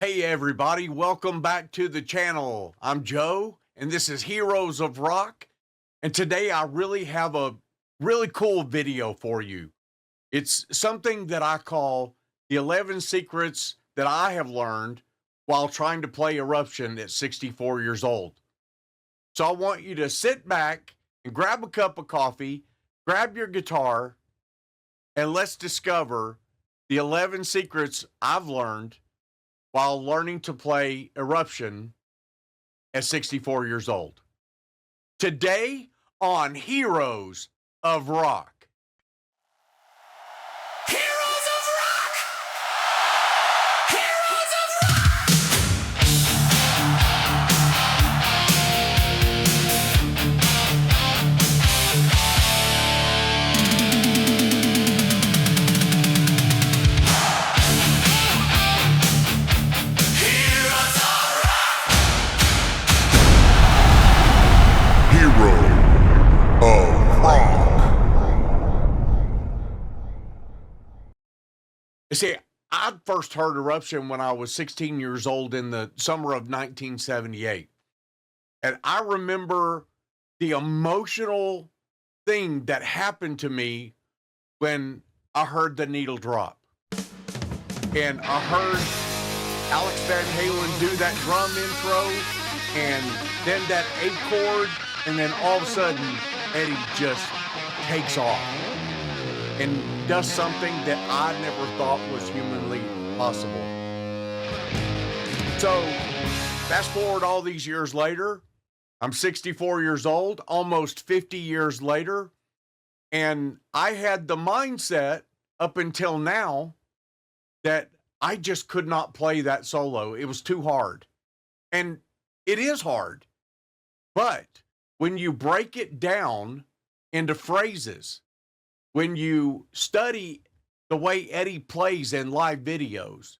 Hey everybody, welcome back to the channel. I'm Joe, and this is Heroes of Rock. And today I really have a really cool video for you. It's something that I call the 11 secrets that I have learned while trying to play Eruption at 64 years old. So I want you to sit back and grab a cup of coffee, grab your guitar, and let's discover the 11 secrets I've learned while learning to play Eruption at 64 years old. Today on Heroes of Rock. Heroes of Rock! Heroes of Rock! Heroes of Rock! Hero of Rock. You see, I first heard Eruption when I was 16 years old in the summer of 1978. And I remember the emotional thing that happened to me when I heard the needle drop. And I heard Alex Van Halen do that drum intro, and then that A chord, and then all of a sudden, Eddie just takes off and does something that I never thought was humanly possible. So, fast forward all these years later, I'm 64 years old, almost 50 years later, and I had the mindset up until now that I just could not play that solo. It was too hard. And it is hard. But when you break it down into phrases, when you study the way Eddie plays in live videos,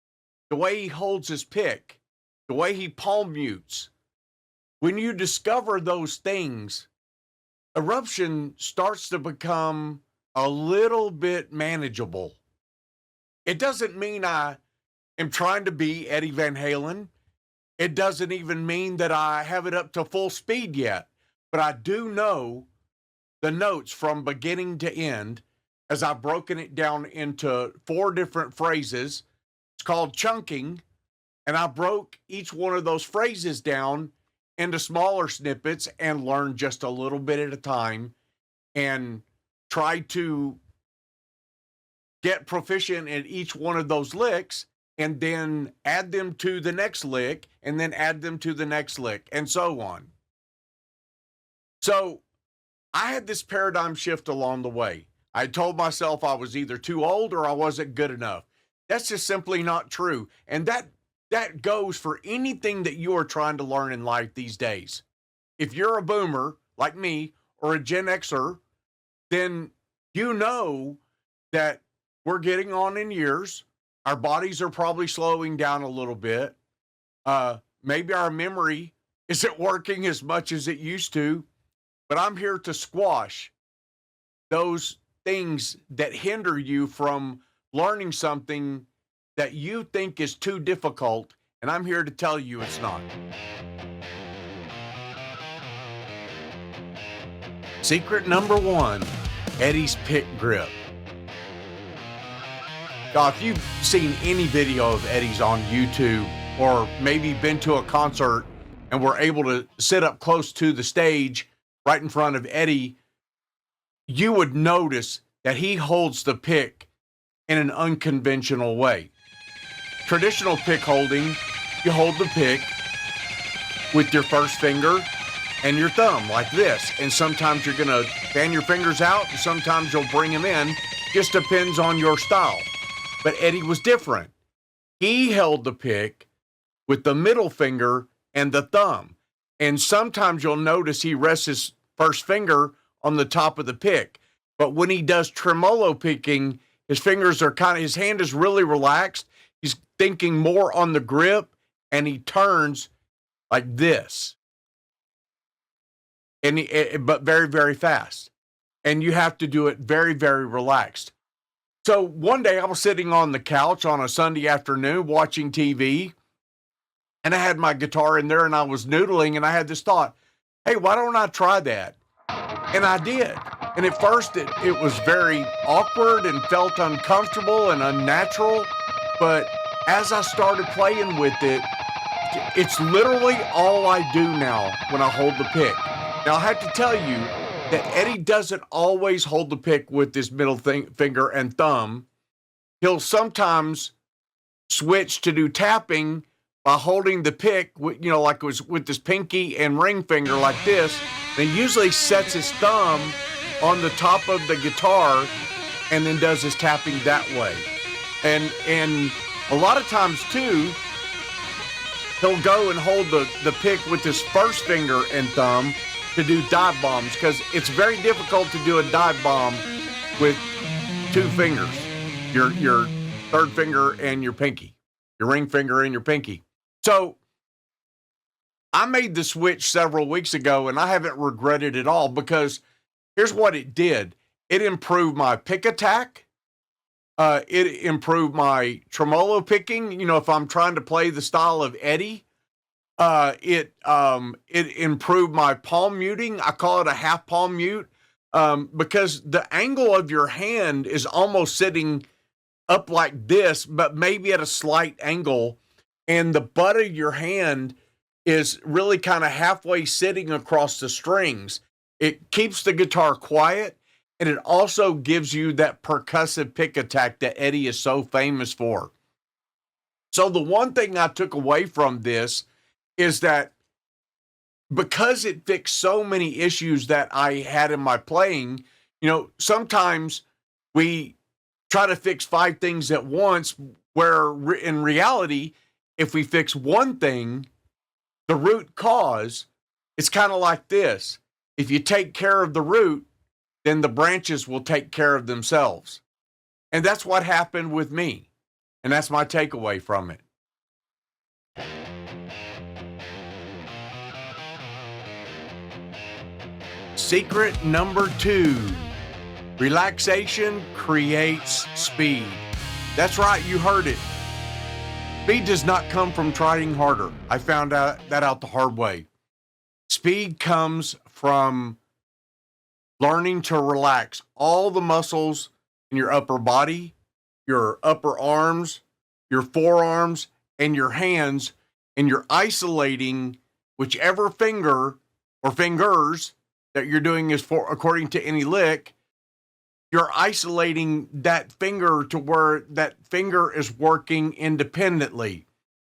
the way he holds his pick, the way he palm mutes, when you discover those things, Eruption starts to become a little bit manageable. It doesn't mean I am trying to be Eddie Van Halen. It doesn't even mean that I have it up to full speed yet, but I do know the notes from beginning to end as I've broken it down into 4 different phrases. It's called chunking, and I broke each one of those phrases down into smaller snippets and learned just a little bit at a time and tried to get proficient at each one of those licks and then add them to the next lick and then add them to the next lick and so on. So I had this paradigm shift along the way. I told myself I was either too old or I wasn't good enough. That's just simply not true. And that goes for anything that you are trying to learn in life these days. If you're a boomer like me or a Gen Xer, then you know that we're getting on in years. Our bodies are probably slowing down a little bit. Maybe our memory isn't working as much as it used to, but I'm here to squash those things that hinder you from learning something that you think is too difficult, and I'm here to tell you it's not. Secret number 1, Eddie's pick grip. Now, if you've seen any video of Eddie's on YouTube or maybe been to a concert and were able to sit up close to the stage right in front of Eddie, you would notice that he holds the pick in an unconventional way. Traditional pick holding, you hold the pick with your first finger and your thumb like this. And sometimes you're going to fan your fingers out, and sometimes you'll bring them in. Just depends on your style. But Eddie was different. He held the pick with the middle finger and the thumb. And sometimes you'll notice he rests his first finger on the top of the pick. But when he does tremolo picking, his fingers are his hand is really relaxed. He's thinking more on the grip, and he turns like this. But very, very fast. And you have to do it very, very relaxed. So one day I was sitting on the couch on a Sunday afternoon watching TV, and I had my guitar in there and I was noodling and I had this thought, hey, why don't I try that? And I did. And at first it was very awkward and felt uncomfortable and unnatural. But as I started playing with it, it's literally all I do now when I hold the pick. Now, I have to tell you that Eddie doesn't always hold the pick with his middle finger and thumb. He'll sometimes switch to do tapping by holding the pick, like it was with his pinky and ring finger like this. Then usually sets his thumb on the top of the guitar and then does his tapping that way. And a lot of times too, he'll go and hold the pick with his first finger and thumb to do dive bombs, because it's very difficult to do a dive bomb with two fingers, your third finger and your pinky, your ring finger and your pinky. So I made the switch several weeks ago and I haven't regretted it at all, because here's what it did. It improved my pick attack. It improved my tremolo picking. If I'm trying to play the style of Eddie, it improved my palm muting. I call it a half palm mute, because the angle of your hand is almost sitting up like this, but maybe at a slight angle. And the butt of your hand is really kind of halfway sitting across the strings. It keeps the guitar quiet, and it also gives you that percussive pick attack that Eddie is so famous for. So the one thing I took away from this is that because it fixed so many issues that I had in my playing, sometimes we try to fix 5 things at once, where in reality, if we fix one thing, the root cause, it's kind of like this. If you take care of the root, then the branches will take care of themselves. And that's what happened with me. And that's my takeaway from it. Secret number 2, relaxation creates speed. That's right, you heard it. Speed does not come from trying harder. I found that out the hard way. Speed comes from learning to relax all the muscles in your upper body, your upper arms, your forearms, and your hands, and you're isolating whichever finger or fingers that you're doing is for according to any lick. You're isolating that finger to where that finger is working independently.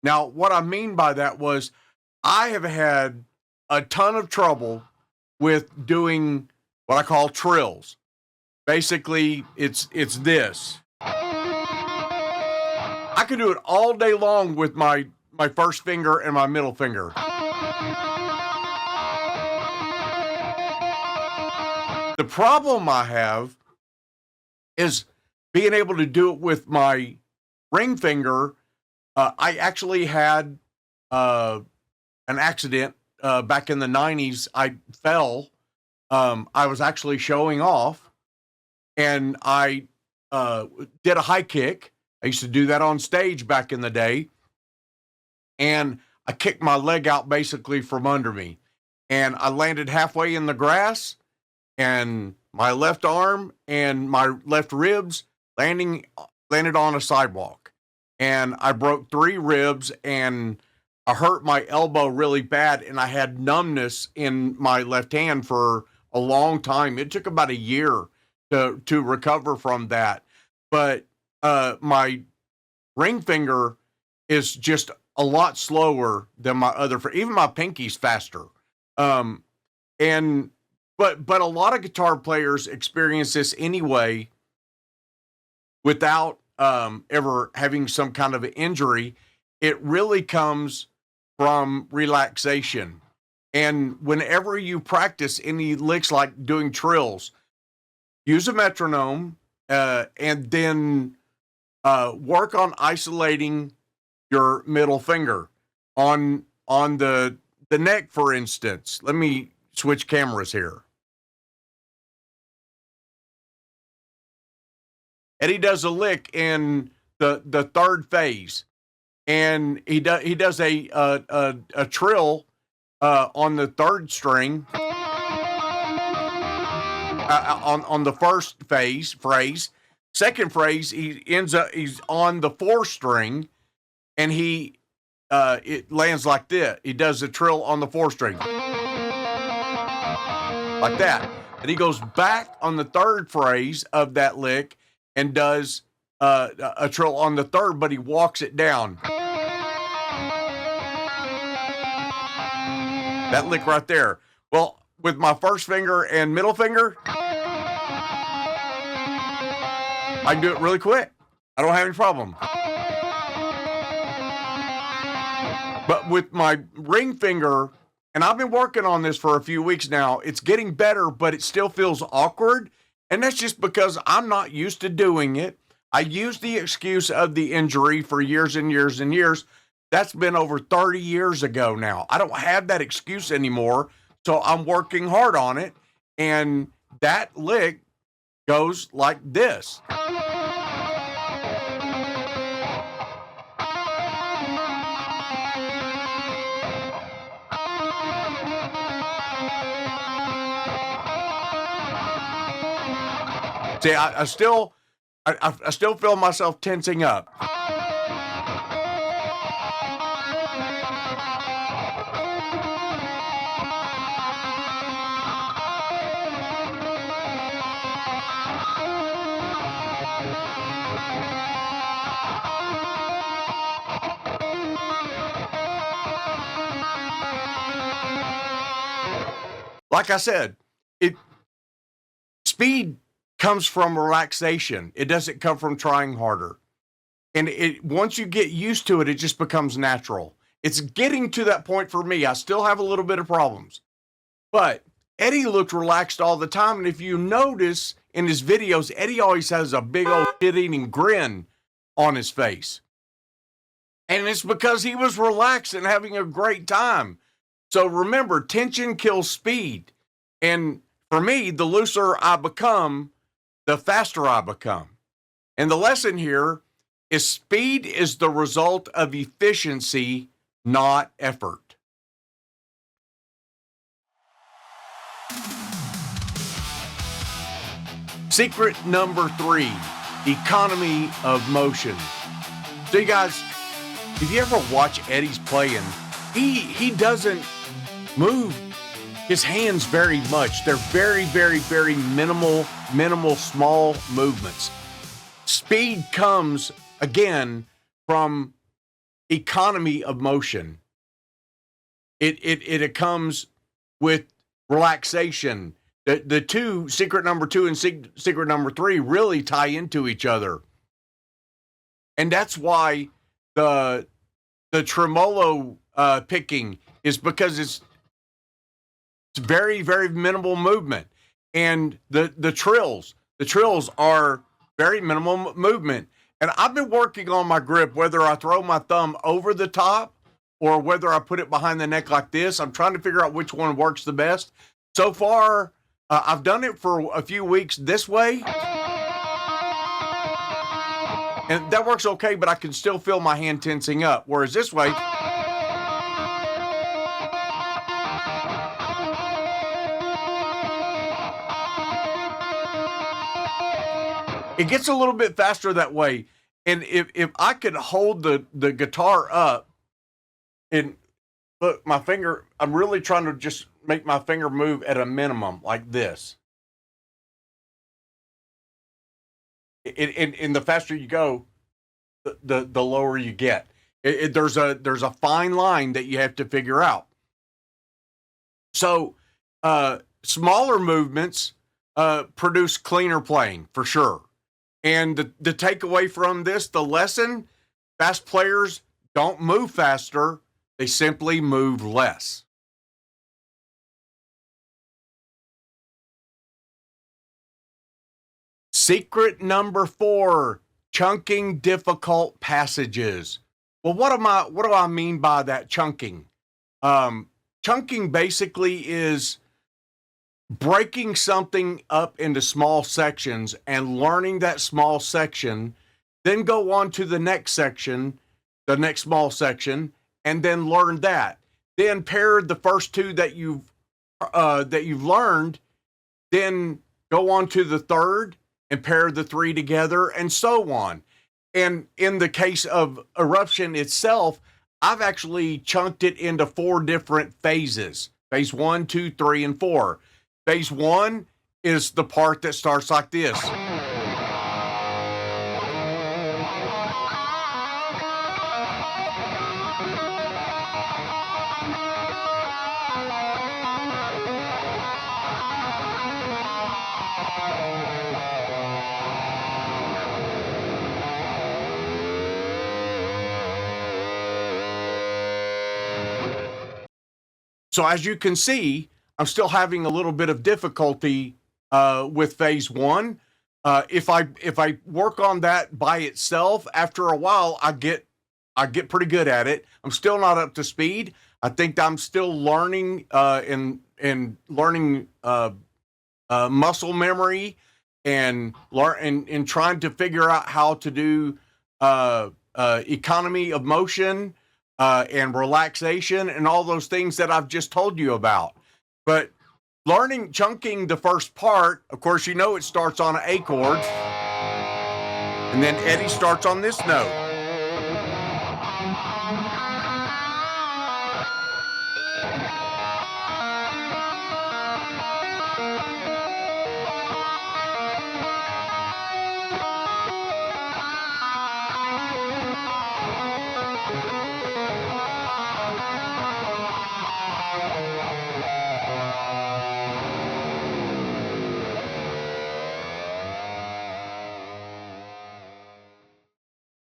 Now, what I mean by that was I have had a ton of trouble with doing what I call trills. Basically, it's this. I can do it all day long with my first finger and my middle finger. The problem I have is being able to do it with my ring finger. I actually had an accident back in the 90s. I fell. I was actually showing off, and I did a high kick. I used to do that on stage back in the day, and I kicked my leg out basically from under me, and I landed halfway in the grass, and my left arm and my left ribs landed on a sidewalk, and I broke 3 ribs, and I hurt my elbow really bad, and I had numbness in my left hand for a long time. It took about a year to recover from that. But my ring finger is just a lot slower than my other, even my pinky's faster. But a lot of guitar players experience this anyway without ever having some kind of an injury. It really comes from relaxation. And whenever you practice any licks like doing trills, use a metronome and then work on isolating your middle finger on the neck, for instance. Let me switch cameras here. Eddie does a lick in the third phase, and he does a trill on the third string on the first phrase. Second phrase, he's on the fourth string, and it lands like this. He does a trill on the fourth string, like that. And he goes back on the third phrase of that lick and does a trill on the third, but he walks it down. That lick right there. Well, with my first finger and middle finger, I can do it really quick. I don't have any problem. But with my ring finger, and I've been working on this for a few weeks now, it's getting better, but it still feels awkward. And that's just because I'm not used to doing it. I used the excuse of the injury for years and years and years. That's been over 30 years ago now. I don't have that excuse anymore, so I'm working hard on it. And that lick goes like this. See, I still feel myself tensing up. Like I said, speed comes from relaxation. It doesn't come from trying harder. And once you get used to it, it just becomes natural. It's getting to that point for me. I still have a little bit of problems. But Eddie looked relaxed all the time. And if you notice in his videos, Eddie always has a big old shit-eating grin on his face. And it's because he was relaxed and having a great time. So remember, tension kills speed. And for me, the looser I become, the faster I become. And the lesson here is speed is the result of efficiency, not effort. Secret number 3, economy of motion. So you guys, if you ever watch Eddie's playing, he doesn't move his hands very much. They're very, very, very minimal, small movements. Speed comes, again, from economy of motion. It comes with relaxation. The two, secret number 2 and secret number 3, really tie into each other. And that's why the tremolo picking is because it's very, very minimal movement. And the trills are very minimal movement. And I've been working on my grip, whether I throw my thumb over the top or whether I put it behind the neck like this. I'm trying to figure out which one works the best. So far, I've done it for a few weeks this way. And that works okay, but I can still feel my hand tensing up. Whereas this way, it gets a little bit faster that way. And if I could hold the guitar up and look, my finger, I'm really trying to just make my finger move at a minimum like this. And the faster you go, the lower you get. There's a fine line that you have to figure out. So smaller movements produce cleaner playing for sure. And the takeaway from this, the lesson, fast players don't move faster. They simply move less. Secret number 4, chunking difficult passages. Well, what do I mean by that, chunking? Chunking basically is breaking something up into small sections and learning that small section, then go on to the next section the next small section, and then learn that. Then pair the first two that you've learned, then go on to the third and pair the three together, and so on. And in the case of Eruption itself, I've actually chunked it into 4 different phases. Phase 1, 2, 3, and 4. Phase 1 is the part that starts like this. So as you can see, I'm still having a little bit of difficulty with phase 1. If I work on that by itself, after a while, I get pretty good at it. I'm still not up to speed. I think I'm still learning and learning muscle memory and trying to figure out how to do economy of motion. And relaxation and all those things that I've just told you about. But chunking the first part, of course, you know it starts on an A chord. And then Eddie starts on this note.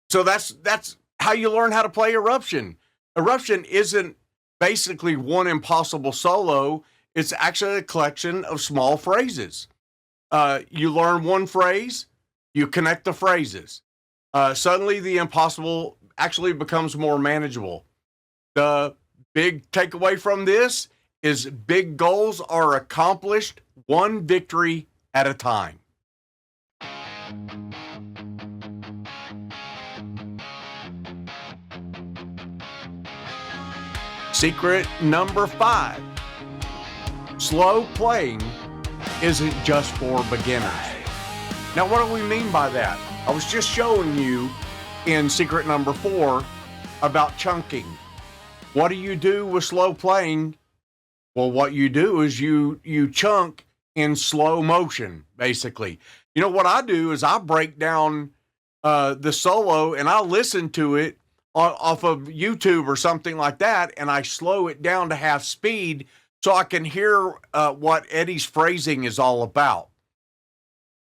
So that's how you learn how to play Eruption. Eruption isn't basically one impossible solo. It's actually a collection of small phrases. You learn one phrase, you connect the phrases. Suddenly the impossible actually becomes more manageable. The big takeaway from this is big goals are accomplished one victory at a time. Secret number 5. Slow playing isn't just for beginners. Now, what do we mean by that? I was just showing you in secret number 4 about chunking. What do you do with slow playing? Well, what you do is you chunk in slow motion, basically. You know, what I do is I break down the solo and I listen to it off of YouTube or something like that, and I slow it down to half speed so I can hear what Eddie's phrasing is all about.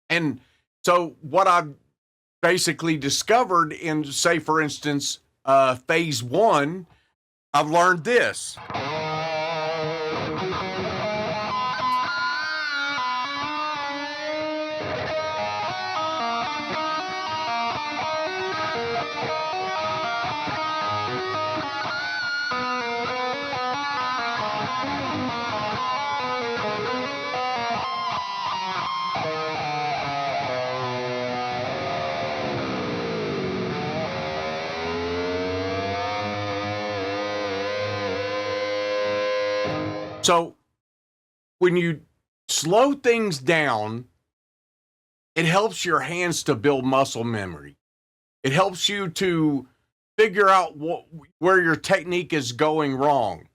And so what I've basically discovered in, say, for instance, phase 1, I've learned this. So when you slow things down, it helps your hands to build muscle memory. It helps you to figure out where your technique is going wrong.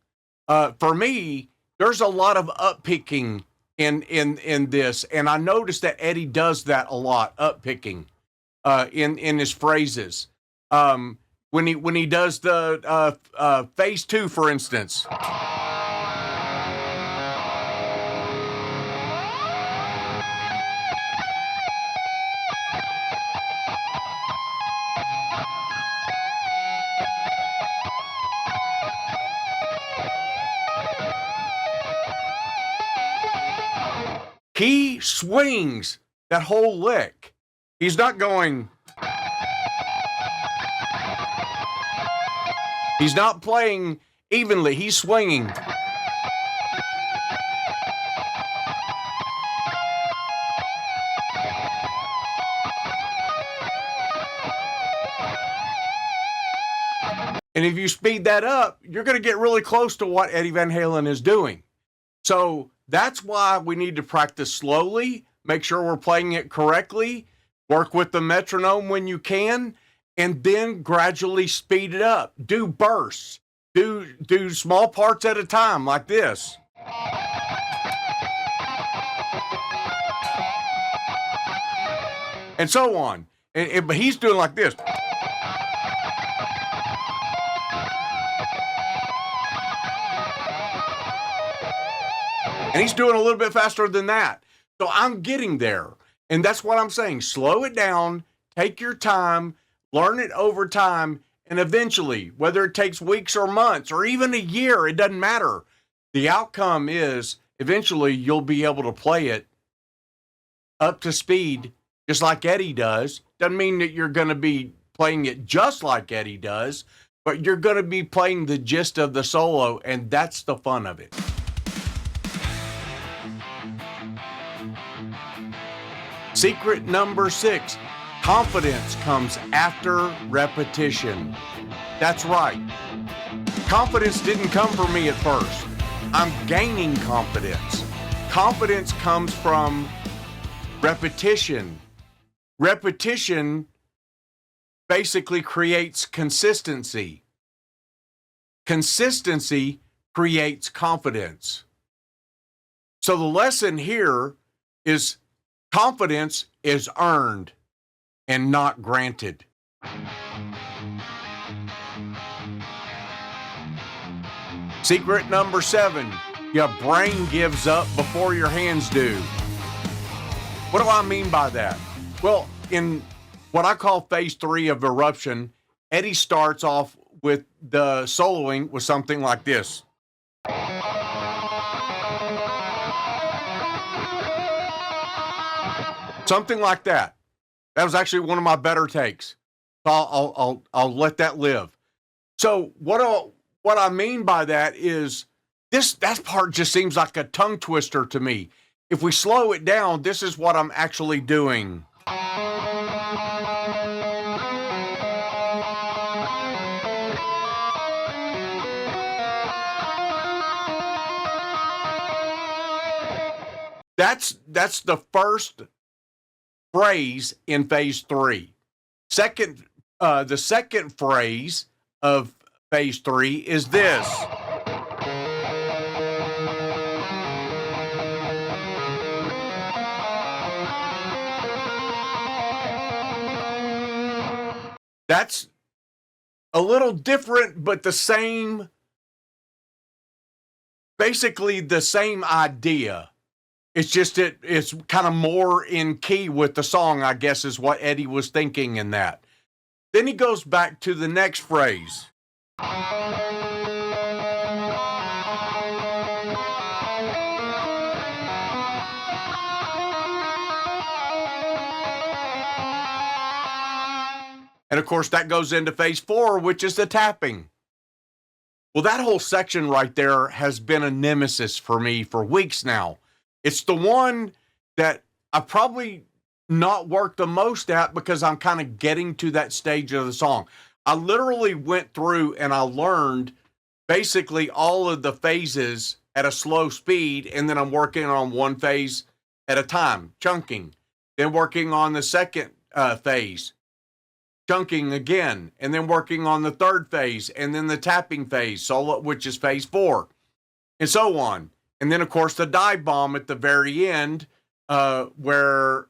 For me, there's a lot of up-picking in this, and I noticed that Eddie does that a lot, up-picking in his phrases. When he does the phase 2, for instance. He swings that whole lick. He's not going. He's not playing evenly. He's swinging. And if you speed that up, you're going to get really close to what Eddie Van Halen is doing. So that's why we need to practice slowly, make sure we're playing it correctly, work with the metronome when you can, and then gradually speed it up. Do bursts. Do small parts at a time like this. And so on. But he's doing like this. And he's doing a little bit faster than that. So I'm getting there. And that's what I'm saying. Slow it down, take your time, learn it over time, and eventually, whether it takes weeks or months or even a year, it doesn't matter. The outcome is eventually you'll be able to play it up to speed just like Eddie does. Doesn't mean that you're going to be playing it just like Eddie does, but you're going to be playing the gist of the solo, and that's the fun of it. Secret number 6, confidence comes after repetition. That's right. Confidence didn't come from me at first. I'm gaining confidence. Confidence comes from repetition. Repetition basically creates consistency. Consistency creates confidence. So the lesson here is confidence is earned and not granted. Secret number 7, your brain gives up before your hands do. What do I mean by that? Well, in what I call phase 3 of Eruption, Eddie starts off with the soloing with something like this. Something like that. That was actually one of my better takes. So I'll let that live. So what I mean by that is that part just seems like a tongue twister to me. If we slow it down, this is what I'm actually doing. That's the first phrase in phase 3. The second phrase of phase 3 is this. That's a little different, but the same, basically the same idea. It's just it's kind of more in key with the song, I guess, is what Eddie was thinking in that. Then he goes back to the next phrase. And of course, that goes into phase 4, which is the tapping. Well, that whole section right there has been a nemesis for me for weeks now. It's the one that I probably not worked the most at because I'm kind of getting to that stage of the song. I literally went through and I learned basically all of the phases at a slow speed, and then I'm working on one phase at a time, chunking. Then working on the second phase, chunking again, and then working on the third phase, and then the tapping phase, solo, which is phase 4, and so on. And then, of course, the dive bomb at the very end, where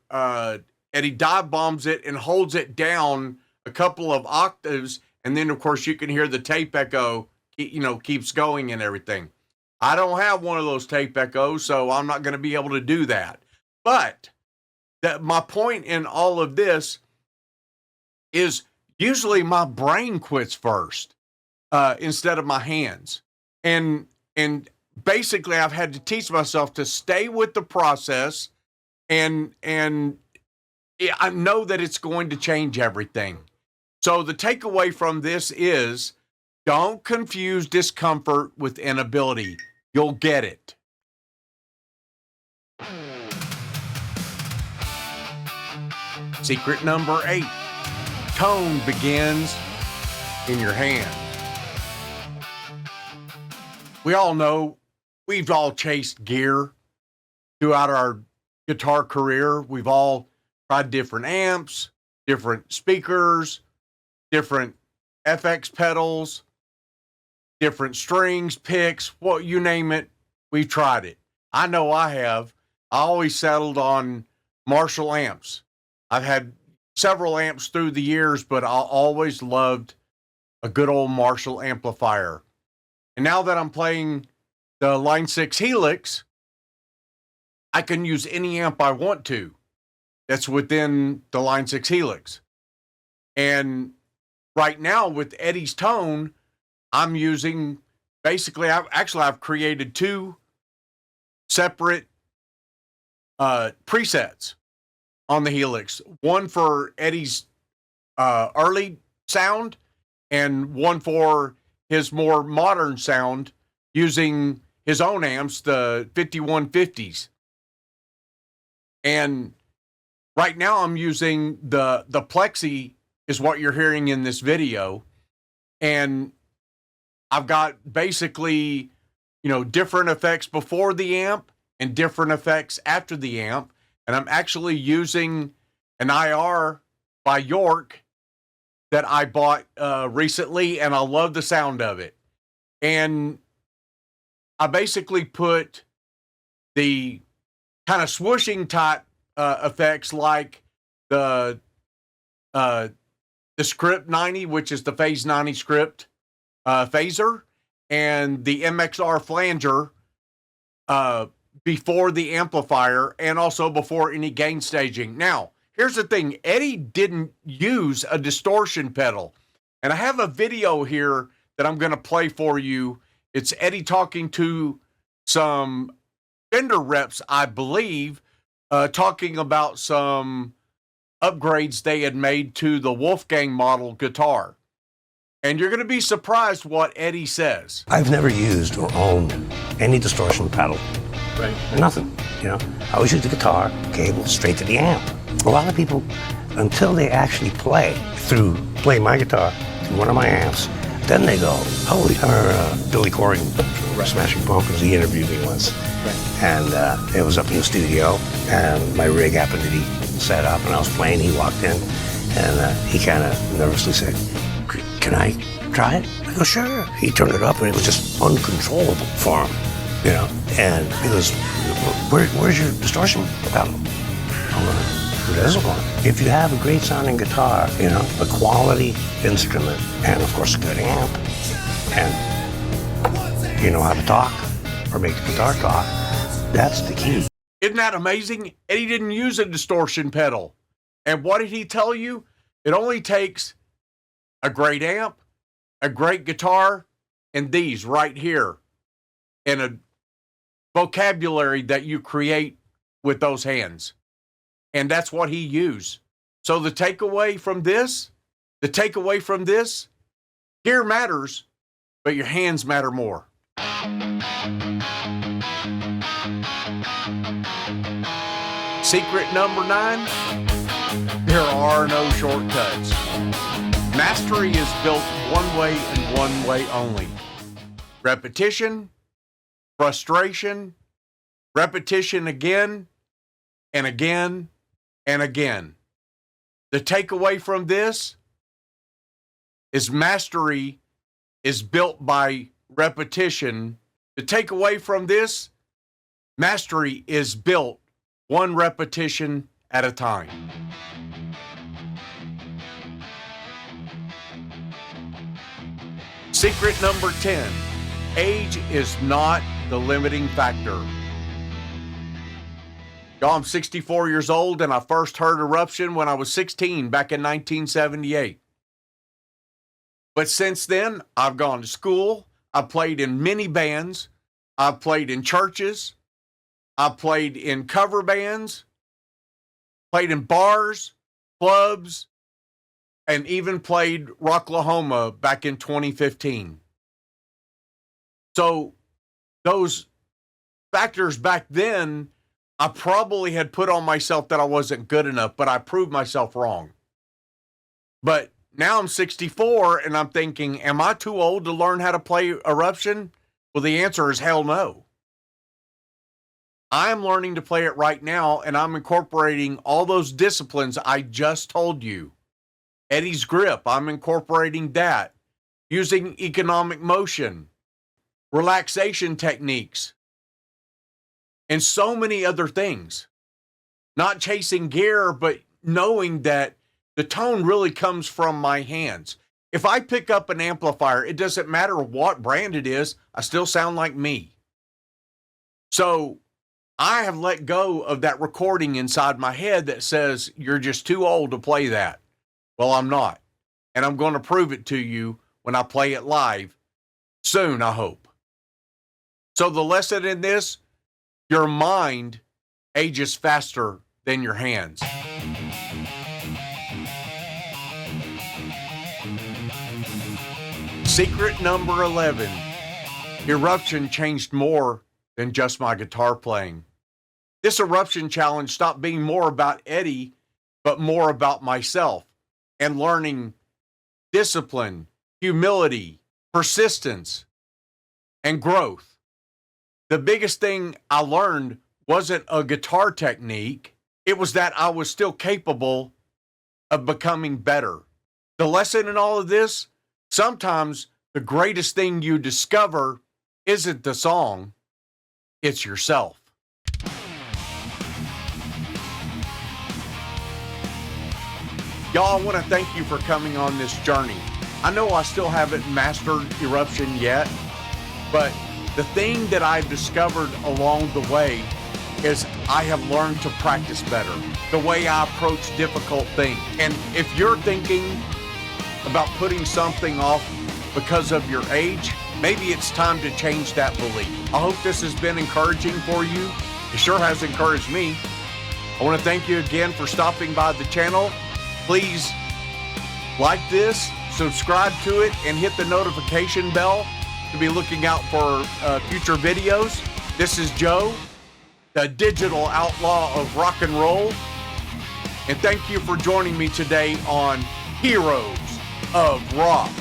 Eddie dive bombs it and holds it down a couple of octaves. And then, of course, you can hear the tape echo, keeps going and everything. I don't have one of those tape echoes, so I'm not going to be able to do that. But my point in all of this is usually my brain quits first instead of my hands. And basically, I've had to teach myself to stay with the process, and I know that it's going to change everything. So the takeaway from this is, don't confuse discomfort with inability. You'll get it. Secret number 8, tone begins in your hand. we all know we've all chased gear throughout our guitar career. We've all tried different amps, different speakers, different FX pedals, different strings, picks, well, you name it, we've tried it. I know I have. I always settled on Marshall amps. I've had several amps through the years, but I always loved a good old Marshall amplifier. And now that I'm playing the Line 6 Helix, I can use any amp I want to that's within the Line 6 Helix. And right now with Eddie's Tone, I'm using basically, I've created two separate presets on the Helix. One for Eddie's early sound and one for his more modern sound using his own amps, the 5150s. And right now I'm using the Plexi is what you're hearing in this video. And I've got basically, different effects before the amp and different effects after the amp. And I'm actually using an IR by York that I bought recently, and I love the sound of it. And I basically put the kind of swooshing type effects like the Script 90, which is the Phase 90 Script phaser, and the MXR flanger before the amplifier and also before any gain staging. Now, here's the thing. Eddie didn't use a distortion pedal. And I have a video here that I'm going to play for you. It's Eddie talking to some Fender reps, I believe, talking about some upgrades they had made to the Wolfgang model guitar. And you're going to be surprised what Eddie says. I've never used or owned any distortion pedal. Right. Nothing, I always use the guitar cable straight to the amp. A lot of people, until they actually play my guitar through one of my amps, then they go, Billy Corgan, Smashing Pumpkins, he interviewed me once. Right. And it was up in the studio, and my rig happened to be set up, and I was playing, he walked in, and he kind of nervously said, "Can I try it?" I go, "Sure." He turned it up, and it was just uncontrollable for him, And he goes, "Where's your distortion pedal?" I'm going, "There isn't one." If you have a great sounding guitar, a quality instrument, and of course a good amp, and you know how to talk or make the guitar talk, that's the key. Isn't that amazing? Eddie didn't use a distortion pedal. And what did he tell you? It only takes a great amp, a great guitar, and these right here, and a vocabulary that you create with those hands. And that's what he used. So the takeaway from this, gear matters, but your hands matter more. Secret number 9, there are no shortcuts. Mastery is built one way and one way only. Repetition, frustration, repetition again and again and again. The takeaway from this is mastery is built by repetition. The takeaway from this, mastery is built one repetition at a time. Secret number 10, age is not the limiting factor. Y'all, I'm 64 years old, and I first heard Eruption when I was 16 back in 1978. But since then, I've gone to school, I've played in many bands, I've played in churches, I've played in cover bands, played in bars, clubs, and even played Rocklahoma back in 2015. So those factors back then, I probably had put on myself that I wasn't good enough, but I proved myself wrong. But now I'm 64 and I'm thinking, am I too old to learn how to play Eruption? Well, the answer is hell no. I'm learning to play it right now, and I'm incorporating all those disciplines I just told you. Eddie's grip, I'm incorporating that. Using economic motion, relaxation techniques, and so many other things. Not chasing gear, but knowing that the tone really comes from my hands. If I pick up an amplifier, it doesn't matter what brand it is, I still sound like me. So I have let go of that recording inside my head that says, you're just too old to play that. Well, I'm not. And I'm going to prove it to you when I play it live soon, I hope. So the lesson in this, your mind ages faster than your hands. Secret number 11. Eruption changed more than just my guitar playing. This Eruption challenge stopped being more about Eddie, but more about myself and learning discipline, humility, persistence, and growth. The biggest thing I learned wasn't a guitar technique. It was that I was still capable of becoming better. The lesson in all of this, sometimes the greatest thing you discover isn't the song, it's yourself. Y'all, I want to thank you for coming on this journey. I know I still haven't mastered Eruption yet, but the thing that I've discovered along the way is I have learned to practice better, the way I approach difficult things. And if you're thinking about putting something off because of your age, maybe it's time to change that belief. I hope this has been encouraging for you. It sure has encouraged me. I want to thank you again for stopping by the channel. Please like this, subscribe to it, and hit the notification bell to be looking out for future videos. This is Joe, the digital outlaw of rock and roll. And thank you for joining me today on Heroes of Rock.